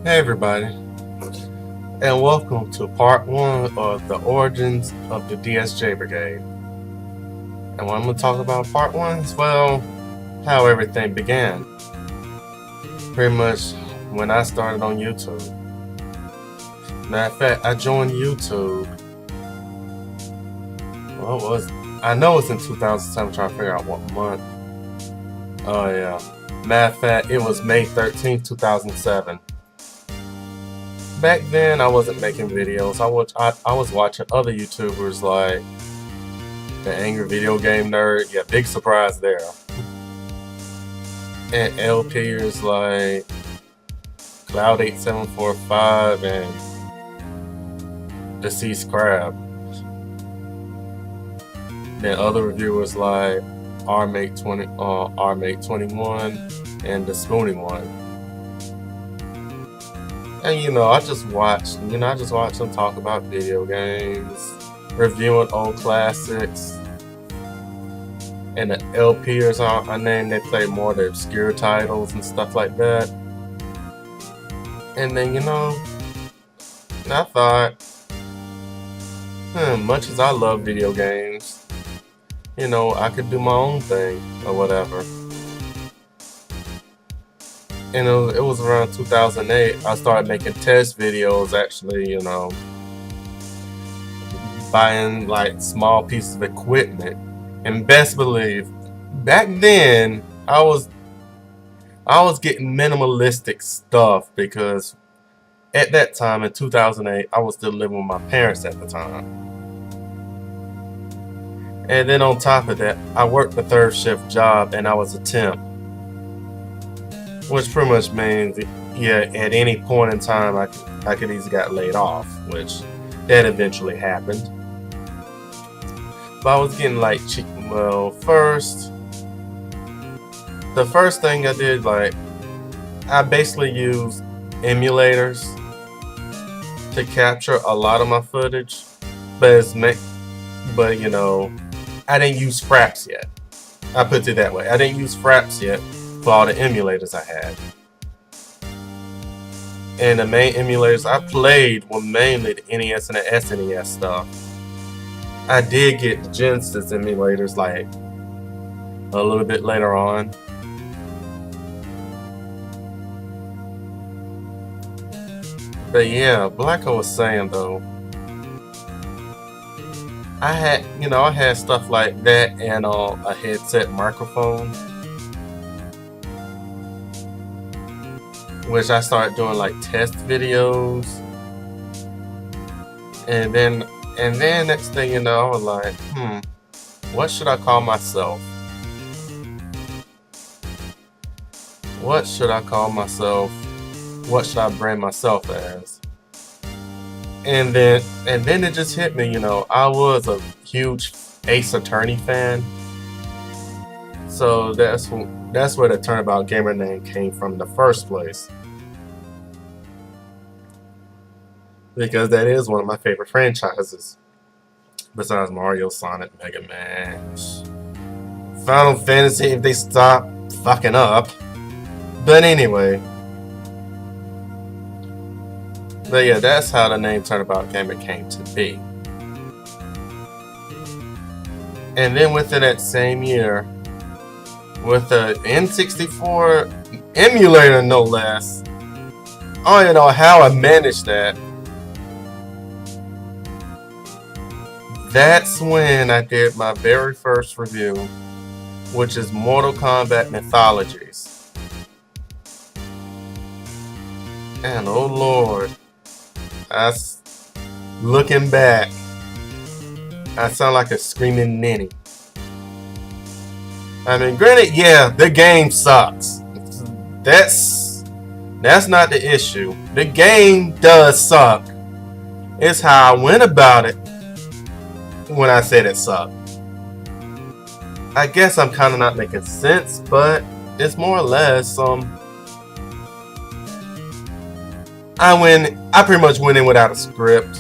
Hey everybody, and welcome to part 1 of the origins of the DSJ Brigade. And what I'm going to talk about part 1 is, well, how everything began. Pretty much when I started on YouTube. Matter of fact, I joined YouTube. What was it? I know it's in 2007, trying to figure out what month. Oh yeah. Matter of fact, it was May 13th, 2007. Back then, I wasn't making videos. I was watching other YouTubers like the Angry Video Game Nerd. Yeah, big surprise there. And LPers like Cloud8745 and Deceased Crab. Then other reviewers like RMake21 and the Spooning One. And I just watched them talk about video games, reviewing old classics. And the LPers I named, they play more of the obscure titles and stuff like that. And then, I thought, much as I love video games, I could do my own thing or whatever. And it was around 2008 I started making test videos, actually, buying like small pieces of equipment. And best believe, back then I was getting minimalistic stuff because at that time in 2008 I was still living with my parents at the time. And then on top of that, I worked a third shift job and I was a temp. Which pretty much means, yeah, at any point in time, I could easily got laid off, which that eventually happened. But I was getting like cheap. Well, the first thing I did, like, I basically used emulators to capture a lot of my footage, but I didn't use fraps yet. I put it that way. I didn't use fraps yet for all the emulators I had. And the main emulators I played were mainly the NES and the SNES stuff. I did get the Genesis emulators like a little bit later on. But yeah, like I was saying though, I had stuff like that and a headset microphone, which I started doing like test videos, and then next thing you know, I was like, what should I call myself? What should I call myself? What should I brand myself as? And then it just hit me, I was a huge Ace Attorney fan. So that's where the Turnabout Gamer name came from in the first place. Because that is one of my favorite franchises. Besides Mario, Sonic, Mega Man, Final Fantasy, if they stop fucking up. But anyway. But yeah, that's how the name Turnabout Gamer came to be. And then within that same year, with the N64 emulator, no less. I don't know how I managed that. That's when I did my very first review, which is Mortal Kombat Mythologies. And oh lord, looking back, I sound like a screaming ninny. I mean, granted, yeah, the game sucks. That's not the issue. The game does suck. It's how I went about it when I said it sucked. I guess I'm kind of not making sense, but it's more or less I pretty much went in without a script.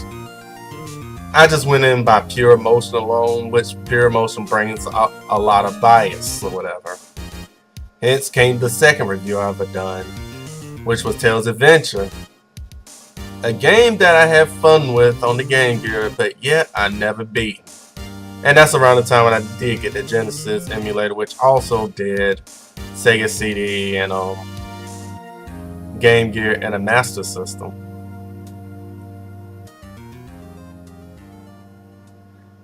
I just went in by pure emotion alone, which pure emotion brings a lot of bias or whatever. Hence came the second review I ever done, which was Tails Adventure, A game that I have fun with on the Game Gear, but yet I never beat. And that's around the time when I did get the Genesis emulator, which also did Sega CD and Game Gear and a Master System.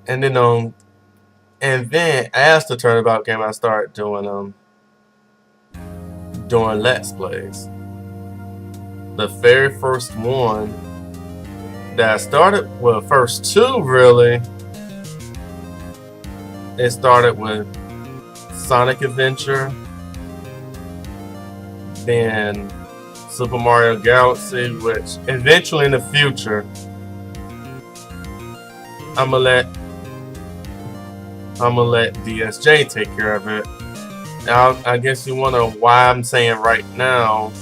And then as the turnabout game, I started doing Let's Plays. The very first one that I started, well, first two really, it started with Sonic Adventure, then Super Mario Galaxy, which eventually in the future I'm gonna let DSJ take care of it. Now, I guess you wonder why I'm saying right now.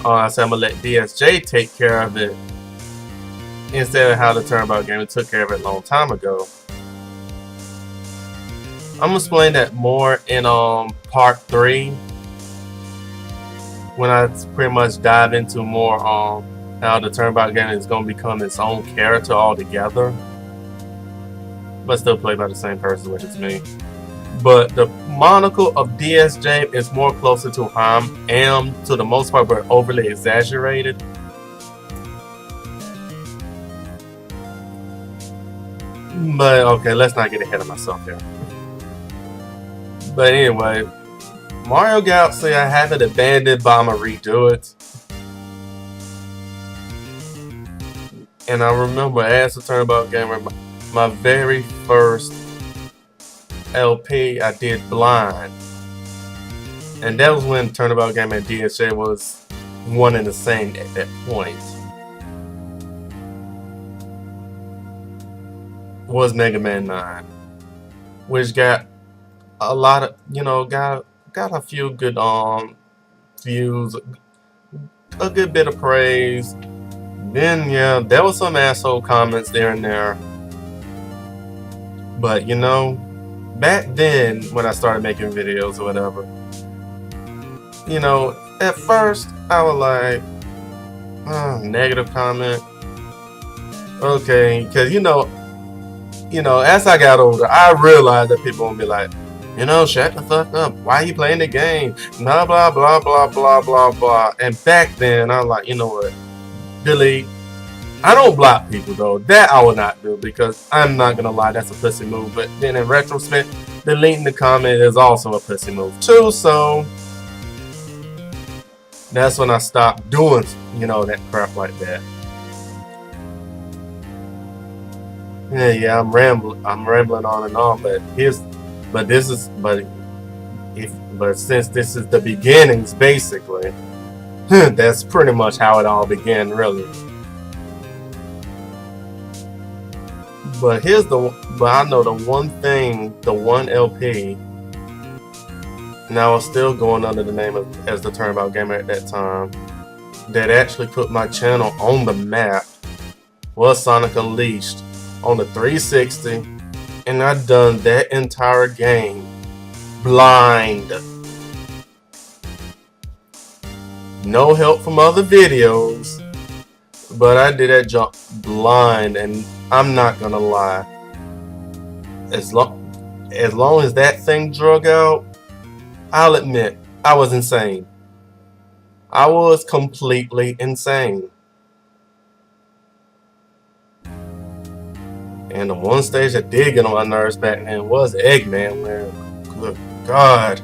I said I'm gonna let DSJ take care of it instead of how the turnabout game took care of it a long time ago. I'm gonna explain that more in part 3 when I pretty much dive into more how the turnabout game is gonna become its own character altogether, but still played by the same person, which is me. But the monocle of DSJ is more closer to how I am to the most part, but overly exaggerated. But okay, let's not get ahead of myself here. But anyway, Mario Galaxy, I have it abandoned, but I'm gonna redo it. And I remember as a turnabout gamer, my very first LP I did blind, and that was when turnabout game and DSJ was one and the same at that point. Was Mega Man 9, which got a lot of got a few good views, a good bit of praise. Then yeah, there was some asshole comments there and there, but back then when I started making videos or whatever, at first I was like, negative comment, okay, because as I got older, I realized that people would be like, shut the fuck up, why are you playing the game, blah blah blah blah blah blah blah. And back then I was like, you know what, delete. I don't block people though, that I will not do, because I'm not gonna lie, that's a pussy move. But then in retrospect, deleting the comment is also a pussy move too, so that's when I stopped doing that crap like that. Yeah, I'm rambling on and on, but since this is the beginnings basically, that's pretty much how it all began really. But I know the one thing, the one LP, and I was still going under the name of as the Turnabout Gamer at that time, that actually put my channel on the map was Sonic Unleashed on the 360, and I done that entire game blind. No help from other videos, but I did that jump blind, and I'm not gonna lie, as long as that thing drug out, I'll admit I was insane. I was completely insane. And the one stage that did get on my nerves back then was Eggman, where, good God,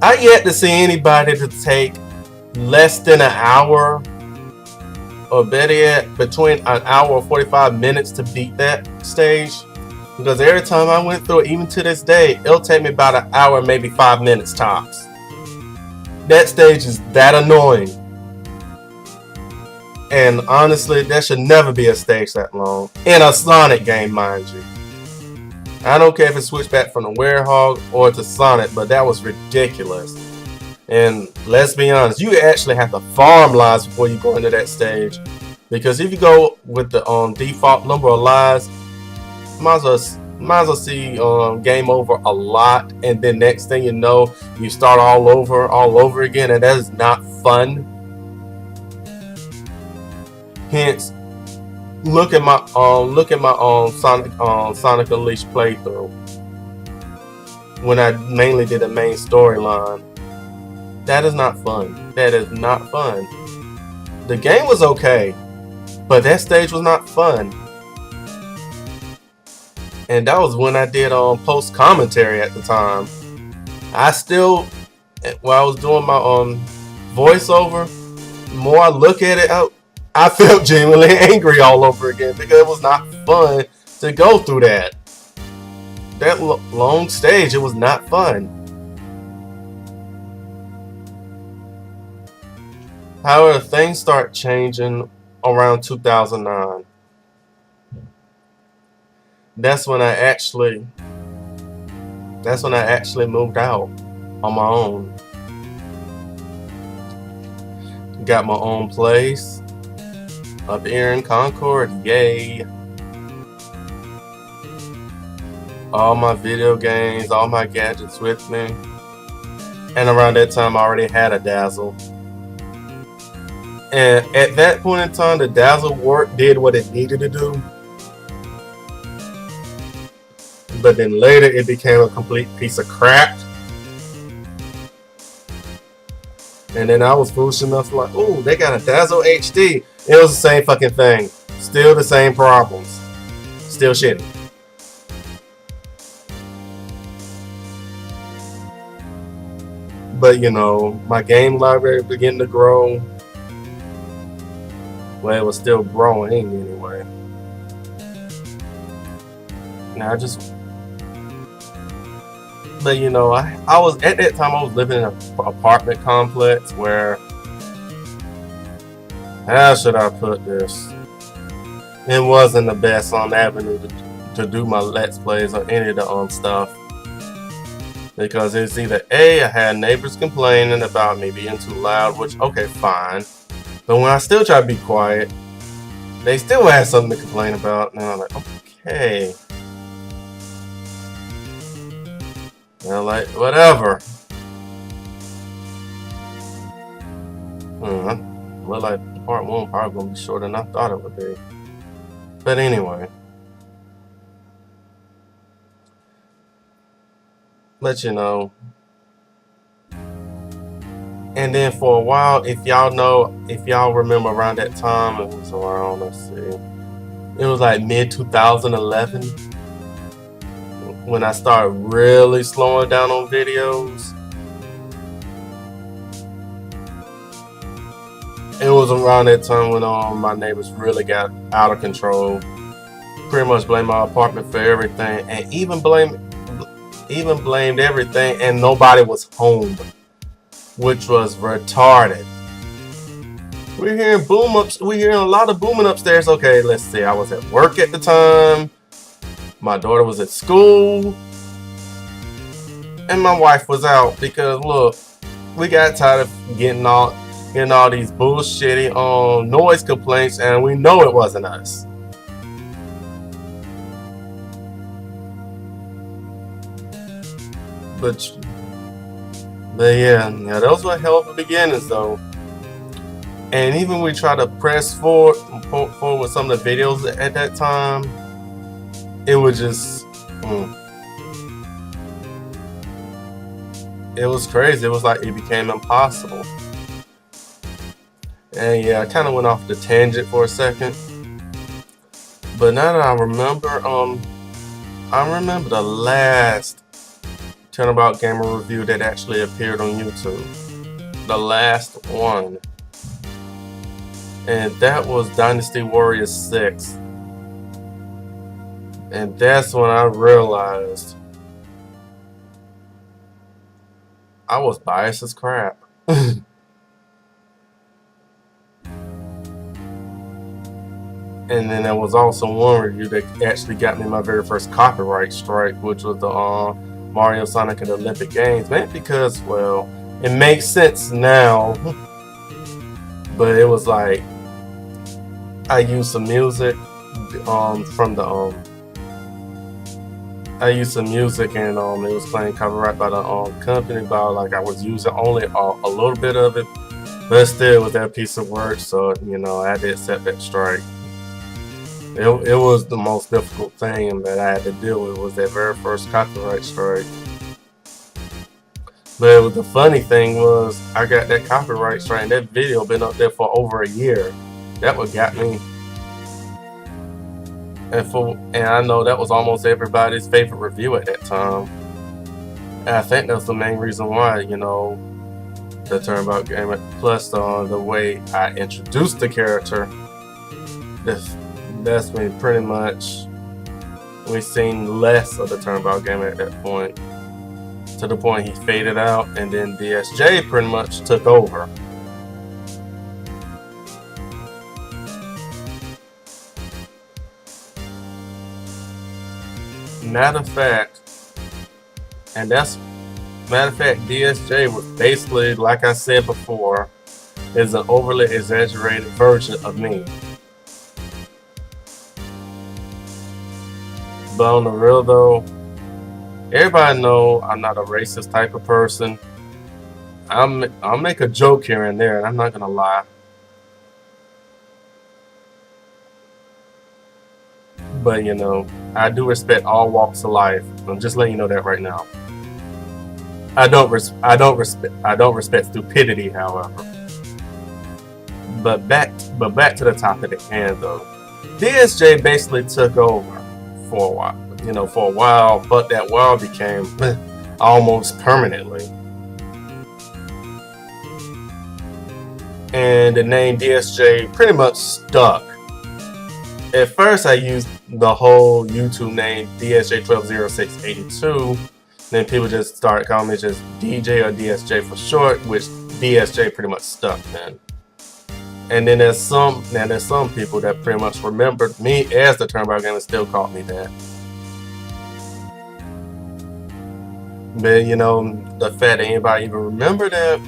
I yet to see anybody to take less than an hour, or better yet, between an hour and 45 minutes to beat that stage. Because every time I went through it, even to this day, it'll take me about an hour, maybe 5 minutes tops. That stage is that annoying. And honestly, there should never be a stage that long. In a Sonic game, mind you. I don't care if it switched back from the Werehog or to Sonic, but that was ridiculous. And let's be honest, you actually have to farm lives before you go into that stage. Because if you go with the default number of lives, might as well see game over a lot, and then next thing you know, you start all over again, and that is not fun. Hence, look at my Sonic Unleashed playthrough when I mainly did the main storyline. That is not fun. That is not fun. The game was okay, but that stage was not fun. And that was when I did post commentary at the time. I still, while I was doing my voiceover, the more I look at it, I felt genuinely angry all over again because it was not fun to go through that. That long stage, it was not fun. However, things start changing around 2009. That's when I actually moved out on my own. Got my own place up here in Concord. Yay! All my video games, all my gadgets with me. And around that time I already had a Dazzle. And at that point in time, the Dazzle did what it needed to do. But then later it became a complete piece of crap. And then I was foolish enough to like, ooh, they got a Dazzle HD. It was the same fucking thing. Still the same problems. Still shitty. But you know, my game library began to grow. Well, it was still growing anyway. Now but you know, I was at that time I was living in an apartment complex where, how should I put this? It wasn't the best avenue to do my Let's Plays or any of the stuff. Because it's either A, I had neighbors complaining about me being too loud, which, okay, fine. But when I still try to be quiet, they still had something to complain about. And I'm like, okay. And I'm like, whatever. Well, like, part one probably going to be shorter than I thought it would be. But anyway. Let you know. And then for a while, if y'all remember around that time, it was around, let's see, it was like mid 2011 when I started really slowing down on videos. It was around that time when my neighbors really got out of control. Pretty much blamed my apartment for everything, and even blamed everything, and nobody was home, which was retarded. We're hearing a lot of booming upstairs. Okay, let's see. I was at work at the time. My daughter was at school, and my wife was out because look, we got tired of getting all these bullshitty noise complaints, and we know it wasn't us. But yeah, those were hell of a beginnings though. And even we try to press forward with some of the videos at that time, it was just, it was crazy. It was like it became impossible. And yeah, I kind of went off the tangent for a second. But now that I remember the last Turnabout Gamer review that actually appeared on YouTube. The last one. And that was Dynasty Warriors 6. And that's when I realized I was biased as crap. And then there was also one review that actually got me my very first copyright strike, which was the Mario, Sonic, and the Olympic Games. Maybe because, well, it makes sense now. But it was like, I used some music I used some music, and it was playing copyright by the company, but like I was using only a little bit of it. But still, it was that piece of work, so you know I did set that strike. It was the most difficult thing that I had to deal with, was that very first copyright strike. But the funny thing was, I got that copyright strike, and that video been up there for over a year. That what got me. And I know that was almost everybody's favorite review at that time. And I think that's the main reason why, you know, the Turnabout Gamer, plus the way I introduced the character, that's been pretty much, we've seen less of the Turnabout Gamer at that point, to the point he faded out, and then DSJ pretty much took over. Matter of fact, DSJ was basically, like I said before, is an overly exaggerated version of me. But on the real though, everybody know I'm not a racist type of person. I'll make a joke here and there, and I'm not gonna lie. But you know, I do respect all walks of life. I'm just letting you know that right now. I don't respect stupidity, however. But back to the topic at hand though. DSJ basically took over for a while. You know, for a while, but that while became almost permanently. And the name DSJ pretty much stuck. At first I used the whole YouTube name DSJ120682. Then people just started calling me just DJ or DSJ for short, which DSJ pretty much stuck then. And then there's some people that pretty much remembered me as the Turnabout Gamer and still called me that. But you know, the fact that anybody even remember that,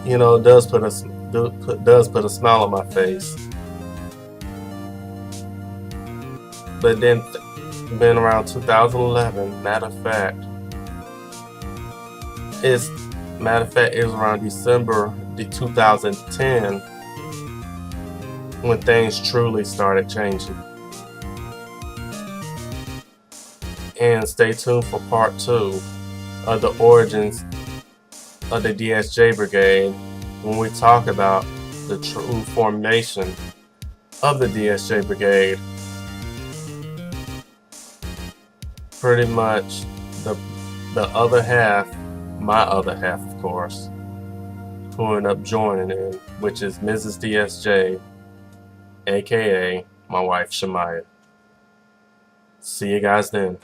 you know, does put a smile on my face. But then, been around 2011. Matter of fact, it was around December 2010 when things truly started changing. And stay tuned for part 2 of the origins of the DSJ Brigade, when we talk about the true formation of the DSJ Brigade. Pretty much the other half, my other half of course, who ended up joining in, which is Mrs. DSJ, aka my wife Shemaya. See you guys then.